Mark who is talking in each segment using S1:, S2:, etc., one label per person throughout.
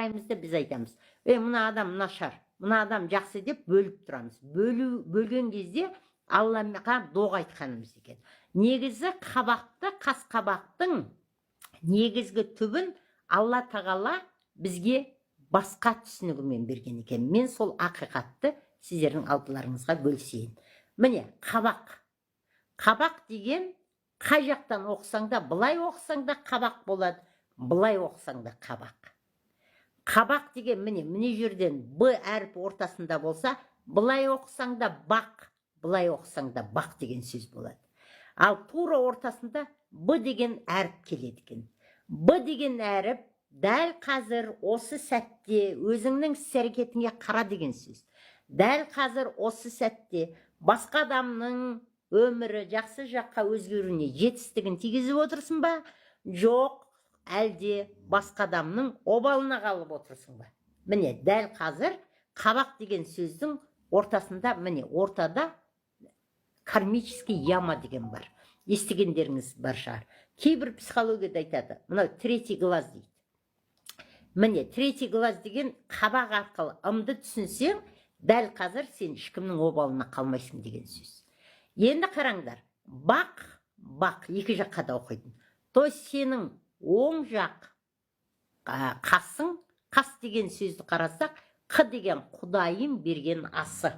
S1: қараймыз да біз айтамыз, мына адам нашар, мына адам жақсы деп бөліп тұрамыз. Бөлген кезде Аллаға доға айтқанымыз екен. Негізі қабақты, қас қабақтың негізгі түбін Алла тағала бізге басқа түсінігімен берген екен. Мен сол ақиқатты сіздердің алдыларыңызға бөлісейін. Міне, қабақ. Қабақ деген қай жақтан оқысаң да, былай оқысаң да қабақ болады, былай оқысаң да қабақ. Қабақ деген міне жерден Б әріп ортасында болса, былай оқысаң да бақ, былай оқысаң да бақ деген сөз болады. Ал тура ортасында Б деген әріп келеді екен. Б деген әріп дәл қазір осы сәтте өзіңнің іс-әрекетіңе қара деген сөз. Дәл қазір осы сәтте басқа адамның өмірі жақсы жаққа өзгеруіне жетістігін тигізіп отырсың ба? Жоқ, әлде басқа адамның обалына қалып отырсың ба? Міне, дәл қазір қабақ деген сөздің ортасында, міне, ортада кармический яма деген бар. Естігендеріңіз бар шығар. Кейбір психологияда айтады, мынау третий глаз дейді. Міне, третий глаз деген қабақ арқылы ымды түсінсең, дәл қазір сен ешкімнің обалына қалмайсың деген сөз. Енді қараңдар, бақ екі жаққа да оқитын. То есть сенің оң жақ қасың, қас деген сөзді қарасақ, қ деген Құдайым берген асы.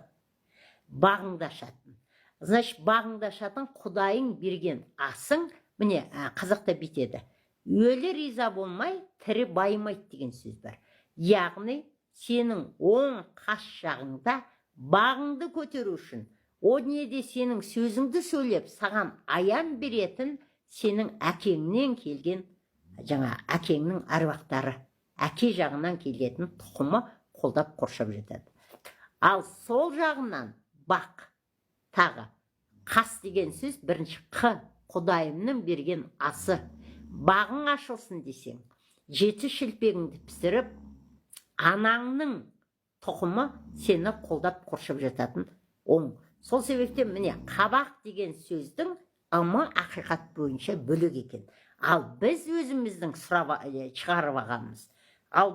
S1: Бағыңды ашатын. Значит, бағыңды ашатын Құдайың берген асың, міне, қазақта бүйтеді. Өлі риза болмай, тірі байымайды деген сөз бар. Яғни, сенің оң қас жағыңда бағыңды көтеру үшін, о неде сенің сөзіңді сөйлеп, саған аян беретін сенің әкеңнен келген, жаңа әкеңнің аруақтары, әке жағынан келетін тұқымы қолдап қоршап жатады. Ал сол жағынан бақ, тағы, қас деген сөз бірінші қ, Құдайымның берген асы. Бағың ашылсын десең, жеті шілпегіңді пісіріп, анаңның тұқымы сені қолдап қоршап жататын оң. Сол себептен міне қабақ деген сөздің ымы ақиқат бойынша бөлек екен. Ал біз өзіміздің шығарып алғанымыз. Ал